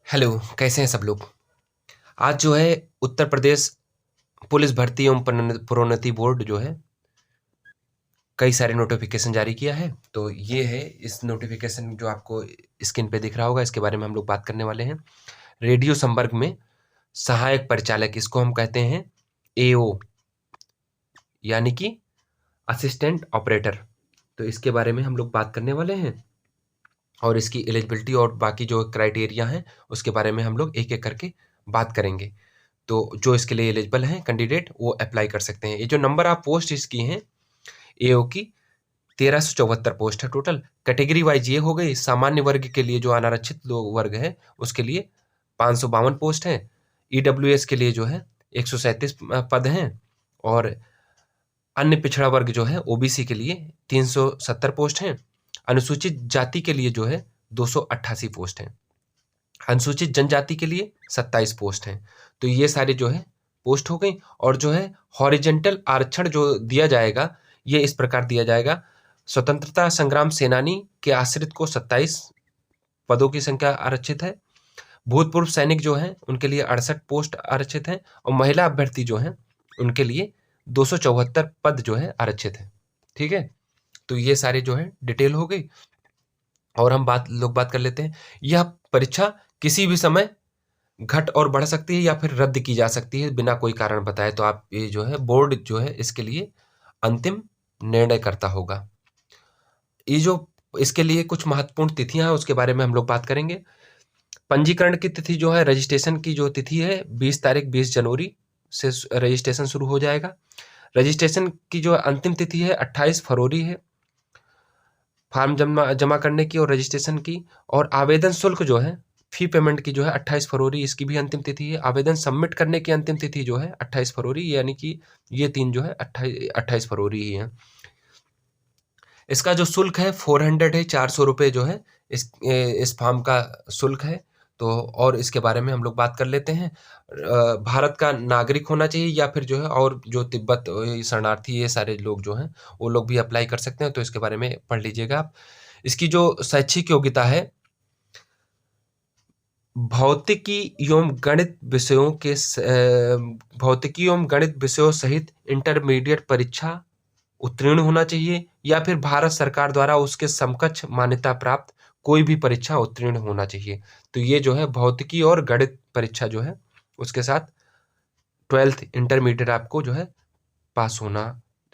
Hello, कैसे हैं सब लोग? आज जो है उत्तर प्रदेश पुलिस भर्ती एवं प्रोन्नति बोर्ड जो है कई सारे नोटिफिकेशन जारी किया है। तो ये है इस नोटिफिकेशन जो आपको स्क्रीन पे दिख रहा होगा, इसके बारे में हम लोग बात करने वाले हैं। रेडियो संवर्ग में सहायक परिचालक, इसको हम कहते हैं एओ, यानी कि असिस्टेंट ऑपरेटर। तो इसके बारे में हम लोग बात करने वाले हैं और इसकी एलिजिबिलिटी और बाकी जो क्राइटेरिया हैं उसके बारे में हम लोग एक एक करके बात करेंगे। तो जो इसके लिए एलिजिबल हैं कैंडिडेट वो अप्लाई कर सकते हैं। ये जो नंबर ऑफ पोस्ट इसकी हैं एओ की 1374 पोस्ट है टोटल। कैटेगरी वाइज ये हो गई, सामान्य वर्ग के लिए जो अनारक्षित लोग वर्ग है उसके लिए 552 पोस्ट हैं। ईडब्ल्यूएस के लिए जो है 137 पद हैं और अन्य पिछड़ा वर्ग जो है ओबीसी के लिए 370 पोस्ट हैं। अनुसूचित जाति के लिए जो है 288 पोस्ट हैं। अनुसूचित जनजाति के लिए 27 पोस्ट हैं। तो ये सारे जो है पोस्ट हो गई। और जो है हॉरिजेंटल आरक्षण जो दिया जाएगा ये इस प्रकार दिया जाएगा। स्वतंत्रता संग्राम सेनानी के आश्रित को 27 पदों की संख्या आरक्षित है। भूतपूर्व सैनिक जो हैं उनके लिए 68 पोस्ट आरक्षित हैं और महिला अभ्यर्थी जो हैं उनके लिए 274 पद जो है आरक्षित है। ठीक है, तो ये सारे जो है डिटेल हो गई। और हम बात कर लेते हैं। यह परीक्षा किसी भी समय घट और बढ़ सकती है या फिर रद्द की जा सकती है बिना कोई कारण बताए। तो आप ये जो है बोर्ड जो है इसके लिए अंतिम निर्णय करता होगा। ये जो इसके लिए कुछ महत्वपूर्ण तिथियां हैं उसके बारे में हम लोग बात करेंगे। पंजीकरण की तिथि जो है, रजिस्ट्रेशन की जो तिथि है 20 तारीख 20 जनवरी से रजिस्ट्रेशन शुरू हो जाएगा। रजिस्ट्रेशन की जो अंतिम तिथि है 28 फरवरी है फॉर्म जमा करने की और रजिस्ट्रेशन की। और आवेदन शुल्क जो है फी पेमेंट की जो है 28 फरवरी इसकी भी अंतिम तिथि है। आवेदन सबमिट करने की अंतिम तिथि जो है 28 फरवरी, यानी कि ये तीन जो है 28 फरवरी ही है। इसका जो शुल्क है 400 है, 400 रुपये जो है इस फॉर्म का शुल्क है। तो और इसके बारे में हम लोग बात कर लेते हैं। भारत का नागरिक होना चाहिए या फिर जो है और जो तिब्बत शरणार्थी ये सारे लोग जो हैं वो लोग भी अप्लाई कर सकते हैं। तो इसके बारे में पढ़ लीजिएगा आप। इसकी जो शैक्षिक योग्यता है भौतिकी एवं गणित विषयों के भौतिकी एवं गणित विषयों सहित इंटरमीडिएट परीक्षा उत्तीर्ण होना चाहिए या फिर भारत सरकार द्वारा उसके समकक्ष मान्यता प्राप्त कोई भी परीक्षा उत्तीर्ण होना चाहिए। तो ये जो है भौतिकी और गणित परीक्षा जो है उसके साथ 12th इंटरमीडिएट आपको जो है पास होना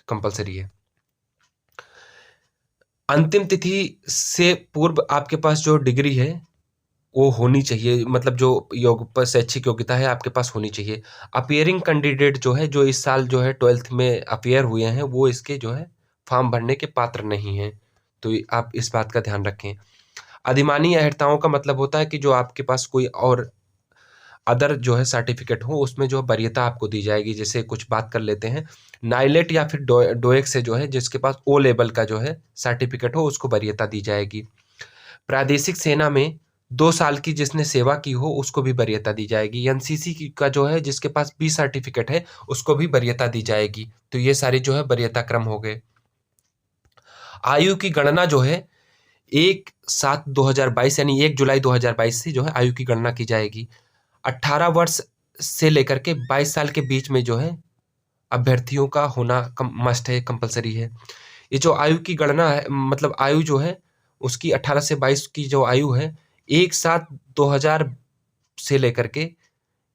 कंपलसरी है। अंतिम तिथि से पूर्व आपके पास जो डिग्री है वो होनी चाहिए, मतलब जो शैक्षिक योग्यता है आपके पास होनी चाहिए। अपियरिंग कैंडिडेट जो है जो इस साल जो है 12th में अपियर हुए हैं वो इसके जो है फॉर्म भरने के पात्र नहीं हैं। तो आप इस बात का ध्यान रखें। अधिमानी अहर्ताओं का मतलब होता है कि जो आपके पास कोई और अदर जो है सर्टिफिकेट हो उसमें जो वरीयता आपको दी जाएगी। जैसे कुछ बात कर लेते हैं, नाइलेट या फिर डोएक से जो है जिसके पास ओ लेवल का जो है सर्टिफिकेट हो उसको वरीयता दी जाएगी। प्रादेशिक सेना में 2 साल की जिसने सेवा की हो उसको भी वरीयता दी जाएगी। एनसीसी का जो है जिसके पास बी सर्टिफिकेट है उसको भी वरीयता दी जाएगी। तो ये सारे जो है वरीयता क्रम हो गए। आयु की गणना जो है 1/7/2022 यानी 1 जुलाई 2022 से जो है आयु की गणना की जाएगी। 18 वर्ष से लेकर के 22 साल के बीच में जो है अभ्यर्थियों का होना मस्ट है, कंपलसरी है। ये जो आयु की गणना है मतलब आयु जो है उसकी 18 से 22 की जो आयु है 1/7/2000 से लेकर के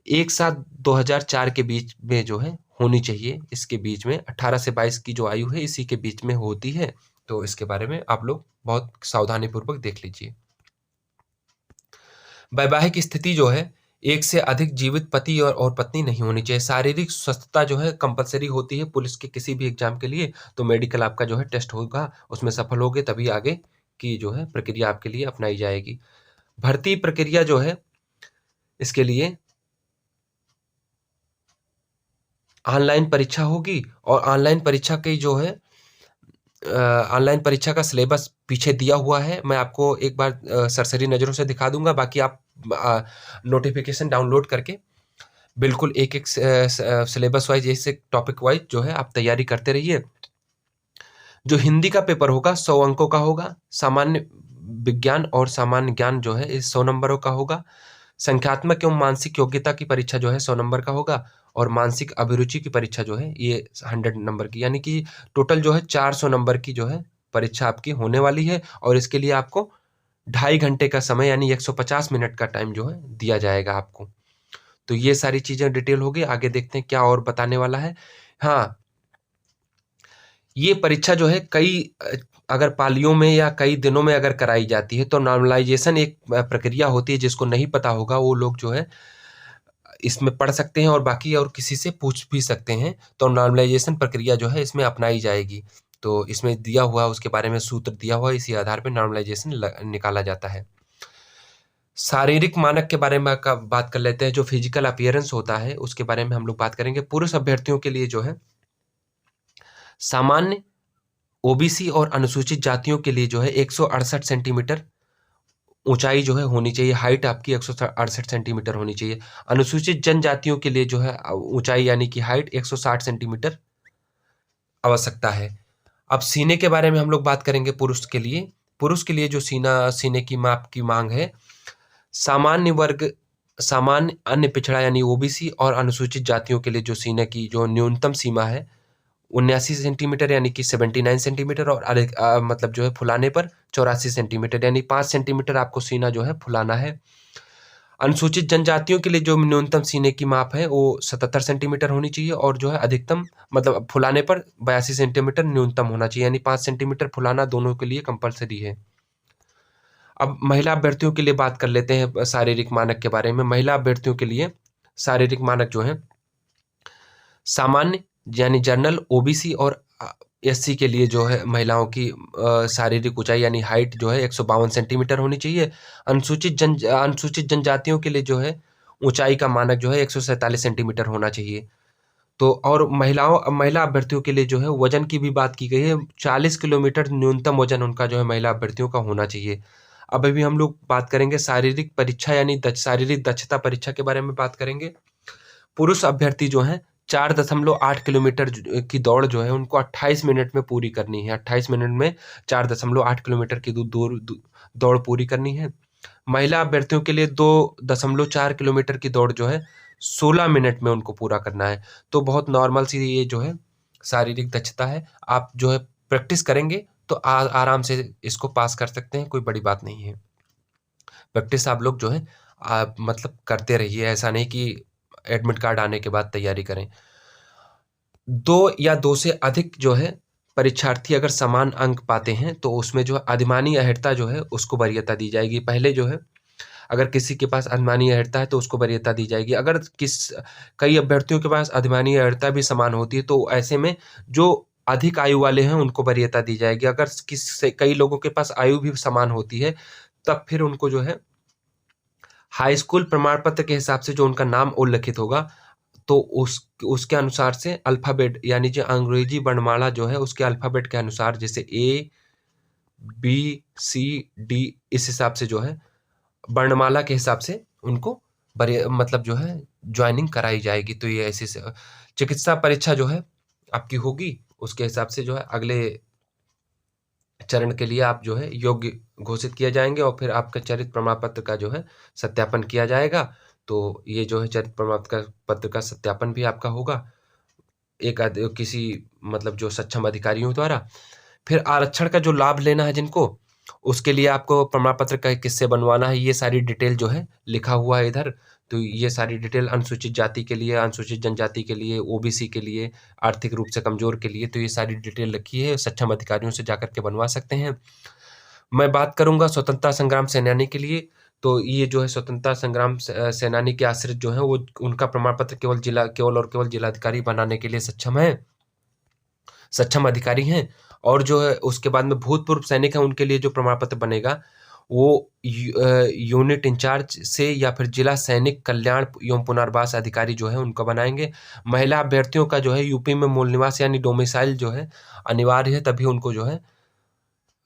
1/7/2004 के बीच में जो है होनी चाहिए। इसके बीच में 18 से 22 की जो आयु है इसी के बीच में होती है। तो इसके बारे में आप लोग बहुत सावधानी पूर्वक देख लीजिए। वैवाहिक स्थिति जो है एक से अधिक जीवित पति और पत्नी नहीं होनी चाहिए। शारीरिक स्वस्थता जो है कंपलसरी होती है पुलिस के किसी भी एग्जाम के लिए। तो मेडिकल आपका जो है टेस्ट होगा, उसमें सफल होगे तभी आगे की जो है प्रक्रिया आपके लिए अपनाई जाएगी। भर्ती प्रक्रिया जो है इसके लिए ऑनलाइन परीक्षा होगी और ऑनलाइन परीक्षा की जो है ऑनलाइन परीक्षा का सिलेबस पीछे दिया हुआ है। मैं आपको एक बार सरसरी नज़रों से दिखा दूंगा, बाकी आप नोटिफिकेशन डाउनलोड करके बिल्कुल एक एक सिलेबस वाइज जैसे टॉपिक वाइज जो है आप तैयारी करते रहिए। जो हिंदी का पेपर होगा 100 अंकों का होगा। सामान्य विज्ञान और सामान्य ज्ञान जो है इस 100 नंबरों का होगा। संख्यात्मक एवं मानसिक योग्यता की परीक्षा जो है 100 नंबर का होगा और मानसिक अभिरुचि की परीक्षा जो है ये 100 नंबर की, यानी कि टोटल जो है 400 नंबर की जो है परीक्षा आपकी होने वाली है और इसके लिए आपको 2.5 घंटे का समय यानी 150 मिनट का टाइम जो है दिया जाएगा आपको। तो ये सारी चीज़ें डिटेल हो गई, आगे देखते हैं क्या और बताने वाला है। हाँ, ये परीक्षा जो है अगर पालियों में या कई दिनों में अगर कराई जाती है तो नॉर्मलाइजेशन एक प्रक्रिया होती है, जिसको नहीं पता होगा वो लोग जो है इसमें पढ़ सकते हैं और बाकी और किसी से पूछ भी सकते हैं। तो नॉर्मलाइजेशन प्रक्रिया जो है इसमें अपनाई जाएगी। तो इसमें दिया हुआ उसके बारे में सूत्र दिया हुआ है, इसी आधार पर नॉर्मलाइजेशन निकाला जाता है। शारीरिक मानक के बारे में बात कर लेते हैं। जो फिजिकल अपीयरेंस होता है उसके बारे में हम लोग बात करेंगे। पुरुष अभ्यर्थियों के लिए जो है सामान्य, ओबीसी और अनुसूचित जातियों के लिए जो है 168 सेंटीमीटर ऊंचाई जो है होनी चाहिए, हाइट आपकी 168 सेंटीमीटर होनी चाहिए। अनुसूचित जनजातियों के लिए जो है ऊंचाई यानी कि हाइट 160 सेंटीमीटर आवश्यकता है। अब सीने के बारे में हम लोग बात करेंगे। पुरुष के लिए जो सीने की माप की मांग है, सामान्य वर्ग, सामान्य, अन्य पिछड़ा यानी ओबीसी और अनुसूचित जातियों के लिए जो सीने की जो न्यूनतम सीमा है 79 सेंटीमीटर यानी कि 79 सेंटीमीटर और मतलब जो है फुलाने पर 84 सेंटीमीटर यानी 5 सेंटीमीटर आपको सीना जो है फुलाना है। अनुसूचित जनजातियों के लिए जो न्यूनतम सीने की माप है वो 77 सेंटीमीटर होनी चाहिए और जो है अधिकतम मतलब फुलाने पर 82 सेंटीमीटर न्यूनतम होना चाहिए, यानी 5 सेंटीमीटर फुलाना दोनों के लिए कंपलसरी है। अब महिला अभ्यर्थियों के लिए बात कर लेते हैं शारीरिक मानक के बारे में। महिला अभ्यर्थियों के लिए शारीरिक मानक जो है सामान्य यानी जनरल, ओबीसी और एससी के लिए जो है महिलाओं की शारीरिक ऊंचाई यानी हाइट जो है 152 सेंटीमीटर होनी चाहिए। अनुसूचित जनजातियों के लिए जो है ऊंचाई का मानक जो है 147 सेंटीमीटर होना चाहिए। तो और महिला अभ्यर्थियों के लिए जो है वजन की भी बात की गई है, 40 किलोमीटर न्यूनतम वजन उनका जो है महिला अभ्यर्थियों का होना चाहिए। अब अभी हम लोग बात करेंगे शारीरिक परीक्षा यानी शारीरिक दक्षता परीक्षा के बारे में बात करेंगे। पुरुष अभ्यर्थी जो है 4.8 किलोमीटर की दौड़ जो है उनको 28 मिनट में पूरी करनी है। 28 मिनट में 4.8 किलोमीटर की दौड़ पूरी करनी है। महिला अभ्यर्थियों के लिए 2.4 किलोमीटर की दौड़ जो है 16 मिनट में उनको पूरा करना है। तो बहुत नॉर्मल सी ये जो है शारीरिक दक्षता है। आप जो है प्रैक्टिस करेंगे तो आराम से इसको पास कर सकते हैं, कोई बड़ी बात नहीं है। प्रैक्टिस आप लोग जो है आप मतलब करते रहिए, ऐसा नहीं कि एडमिट कार्ड आने के बाद तैयारी करें। 2 या 2 से अधिक जो है परीक्षार्थी अगर समान अंक पाते हैं तो उसमें जो अधिमानी अहर्ता जो है उसको वरीयता दी जाएगी। पहले जो है अगर किसी के पास अधिमानी अहर्ता है तो उसको वरीयता दी जाएगी। अगर कई अभ्यर्थियों के पास अधिमानी अहर्ता भी समान होती है तो ऐसे में जो अधिक आयु वाले हैं उनको वरीयता दी जाएगी। अगर कई लोगों के पास आयु भी समान होती है तब फिर उनको जो है हाई स्कूल प्रमाण पत्र के हिसाब से जो उनका नाम उल्लिखित होगा तो उसके अनुसार से अल्फ़ाबेट यानी जो अंग्रेजी वर्णमाला जो है उसके अल्फ़ाबेट के अनुसार जैसे ए, बी, सी, डी इस हिसाब से जो है वर्णमाला के हिसाब से उनको मतलब जो है ज्वाइनिंग कराई जाएगी। तो ये ऐसे से चिकित्सा परीक्षा जो है आपकी होगी, उसके हिसाब से जो है अगले चरण के लिए आप जो है योग्य घोषित किए जाएंगे और फिर आपका चरित्र प्रमाण पत्र का जो है सत्यापन किया जाएगा। तो ये जो है चरित्र प्रमाण पत्र का सत्यापन भी आपका होगा किसी मतलब जो सक्षम अधिकारियों द्वारा। फिर आरक्षण का जो लाभ लेना है जिनको, उसके लिए आपको प्रमाण पत्र का किससे बनवाना है ये सारी डिटेल जो है लिखा हुआ है इधर। तो ये सारी डिटेल अनुसूचित जाति के लिए, अनुसूचित जनजाति के लिए, ओबीसी के लिए, आर्थिक रूप से कमजोर के लिए, तो ये सारी डिटेल लिखी है, सक्षम अधिकारियों से जाकर के बनवा सकते हैं। मैं बात करूंगा स्वतंत्रता संग्राम सेनानी के लिए। तो ये जो है स्वतंत्रता संग्राम सेनानी के आश्रित जो है वो उनका प्रमाण पत्र केवल जिलाधिकारी बनाने के लिए सक्षम अधिकारी हैं। और जो है उसके बाद में भूतपूर्व सैनिक हैं उनके लिए जो प्रमाण पत्र बनेगा वो यूनिट इंचार्ज से या फिर जिला सैनिक कल्याण एवं पुनर्वास अधिकारी जो है उनका बनाएंगे। महिला अभ्यर्थियों का जो है यूपी में मूल निवास यानी डोमिसाइल जो है अनिवार्य है, तभी उनको जो है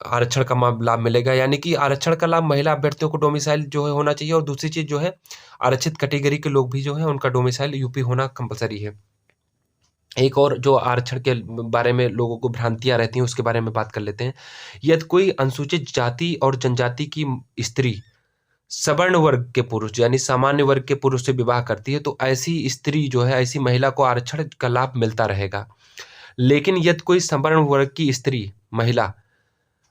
आरक्षण का लाभ मिलेगा। यानी कि आरक्षण का लाभ महिला अभ्यर्थियों को डोमिसाइल जो है होना चाहिए। और दूसरी चीज जो है आरक्षित कैटेगरी के लोग भी जो है उनका डोमिसाइल यूपी होना कंपलसरी है। एक और जो आरक्षण के बारे में लोगों को भ्रांतियां रहती हैं उसके बारे में बात कर लेते हैं। यदि कोई अनुसूचित जाति और जनजाति की स्त्री सवर्ण वर्ग के पुरुष यानी सामान्य वर्ग के पुरुष से विवाह करती है तो ऐसी स्त्री जो है, ऐसी महिला को आरक्षण का लाभ मिलता रहेगा। लेकिन यदि कोई सवर्ण वर्ग की स्त्री महिला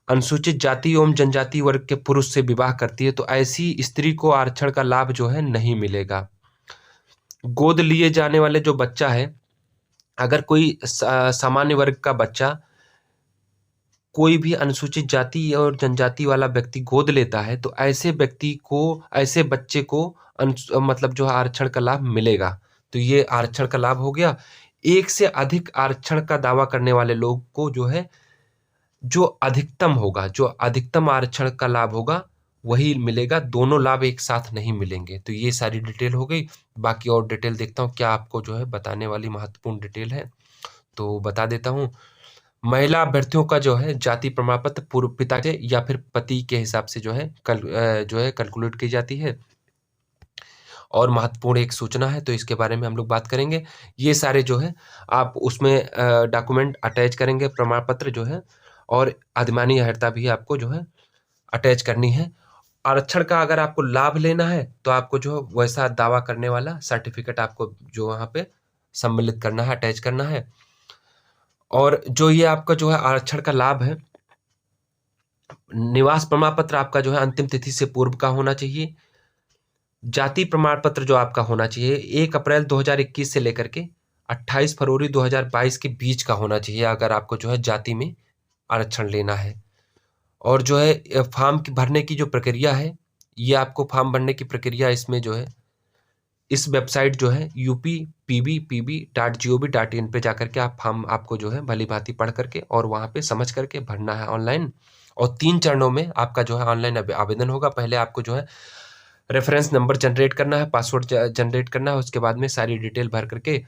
अनुसूचित जाति एवं जनजाति वर्ग के पुरुष से विवाह करती है तो ऐसी स्त्री को आरक्षण का लाभ जो है नहीं मिलेगा। गोद लिए जाने वाले जो बच्चा है, अगर कोई सामान्य वर्ग का बच्चा कोई भी अनुसूचित जाति और जनजाति वाला व्यक्ति गोद लेता है तो ऐसे व्यक्ति को, ऐसे बच्चे को मतलब जो आरक्षण का लाभ मिलेगा। तो ये आरक्षण का लाभ हो गया। एक से अधिक आरक्षण का दावा करने वाले लोग को जो है, जो अधिकतम होगा, जो अधिकतम आरक्षण का लाभ होगा वही मिलेगा, दोनों लाभ एक साथ नहीं मिलेंगे। तो ये सारी डिटेल हो गई। बाकी और डिटेल देखता हूँ क्या आपको जो है बताने वाली महत्वपूर्ण डिटेल है, तो बता देता हूँ। महिला अभ्यर्थियों का जो है जाति प्रमाण पत्र पूर्व पिता के या फिर पति के हिसाब से जो है कैलकुलेट की जाती है। और महत्वपूर्ण एक सूचना है तो इसके बारे में हम लोग बात करेंगे। ये सारे जो है आप उसमें डॉक्यूमेंट अटैच करेंगे, प्रमाण पत्र जो है, और अधिमानी अहर्ता भी आपको जो है अटैच करनी है। आरक्षण का अगर आपको लाभ लेना है तो आपको जो वैसा दावा करने वाला सर्टिफिकेट आपको जो वहाँ पे सम्मिलित करना है, अटैच करना है। और जो ये आपका जो है आरक्षण का लाभ है, निवास प्रमाण पत्र आपका जो है अंतिम तिथि से पूर्व का होना चाहिए। जाति प्रमाण पत्र जो आपका होना चाहिए 1 अप्रैल 2021 से लेकर के 28 फरवरी 2022 के बीच का होना चाहिए, अगर आपको जो है जाति में आरक्षण लेना है। और जो है फॉर्म भरने की जो प्रक्रिया है, ये आपको फॉर्म भरने की प्रक्रिया इसमें जो है इस वेबसाइट जो है uppbpb.gov.in पे जाकर के आप फॉर्म आपको जो है भली भांति पढ़ करके और वहाँ पे समझ करके भरना है ऑनलाइन। और 3 चरणों में आपका जो है ऑनलाइन आवेदन होगा। पहले आपको जो है रेफरेंस नंबर जनरेट करना है, पासवर्ड जनरेट करना है, उसके बाद में सारी डिटेल भर करके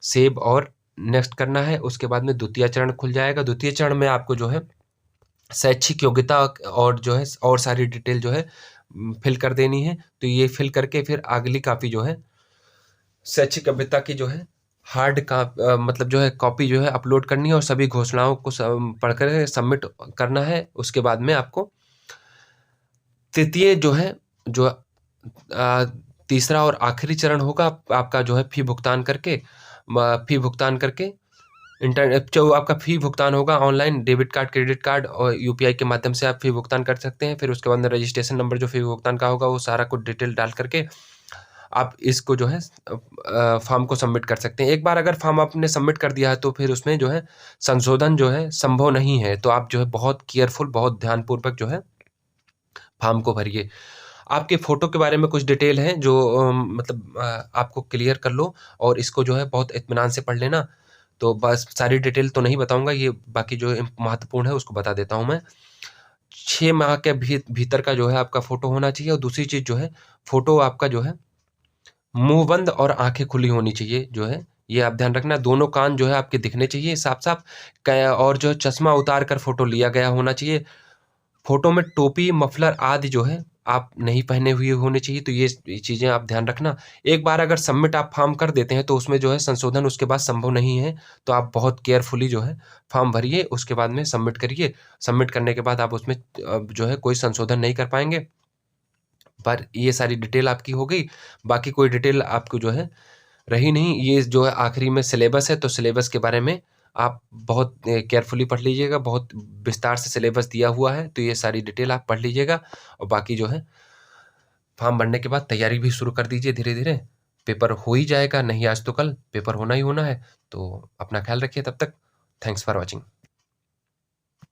सेव और नेक्स्ट करना है। उसके बाद में द्वितीय चरण खुल जाएगा। द्वितीय चरण में आपको जो है शैक्षिक योग्यता और जो है और सारी डिटेल जो है फिल कर देनी है। तो ये फिल करके फिर अगली कॉपी जो है शैक्षिक योग्यता की जो है हार्ड का मतलब जो है कॉपी जो है अपलोड करनी है और सभी घोषणाओं को पढ़कर सबमिट करना है। उसके बाद में आपको तृतीय जो है जो तीसरा और आखिरी चरण होगा आपका जो है फी भुगतान करके इंटरनेट जो आपका फी भुगतान होगा online debit card, credit card और यूपीआई के माध्यम से आप फी भुगतान कर सकते हैं। फिर उसके बाद में रजिस्ट्रेशन नंबर जो फी भुगतान का होगा वो सारा कुछ डिटेल डाल करके आप इसको जो है फॉर्म को सबमिट कर सकते हैं। एक बार अगर फॉर्म आपने सबमिट कर दिया है तो फिर उसमें जो है संशोधन जो है संभव नहीं है। तो आप जो है बहुत केयरफुल, बहुत ध्यानपूर्वक जो है फॉर्म को भरिए। आपके फ़ोटो के बारे में कुछ डिटेल है जो मतलब आपको क्लियर कर लो और इसको जो है बहुत इत्मीनान से पढ़ लेना। तो बस सारी डिटेल तो नहीं बताऊंगा, ये बाकी जो महत्वपूर्ण है उसको बता देता हूं मैं। 6 माह के भीतर का जो है आपका फ़ोटो होना चाहिए। और दूसरी चीज़ जो है फ़ोटो आपका जो है मुंह बंद और आंखें खुली होनी चाहिए जो है, ये आप ध्यान रखना। दोनों कान जो है आपके दिखने चाहिए साफ-साफ, और जो चश्मा उतार कर फ़ोटो लिया गया होना चाहिए। फ़ोटो में टोपी, मफलर आदि जो है आप नहीं पहने हुए होने चाहिए। तो ये चीज़ें आप ध्यान रखना। एक बार अगर सबमिट आप फॉर्म कर देते हैं तो उसमें जो है संशोधन उसके बाद संभव नहीं है। तो आप बहुत केयरफुली जो है फॉर्म भरिए, उसके बाद में सबमिट करिए। सबमिट करने के बाद आप उसमें जो है कोई संशोधन नहीं कर पाएँगे। पर ये सारी डिटेल आपकी हो गई। बाकी कोई डिटेल आपको जो है रही नहीं। ये जो है आखिरी में सिलेबस है, तो सिलेबस के बारे में आप बहुत केयरफुली पढ़ लीजिएगा। बहुत विस्तार से सिलेबस दिया हुआ है, तो ये सारी डिटेल आप पढ़ लीजिएगा। और बाकी जो है फॉर्म भरने के बाद तैयारी भी शुरू कर दीजिए धीरे-धीरे। पेपर हो ही जाएगा, नहीं आज तो कल पेपर होना ही होना है। तो अपना ख्याल रखिए तब तक। Thanks for watching.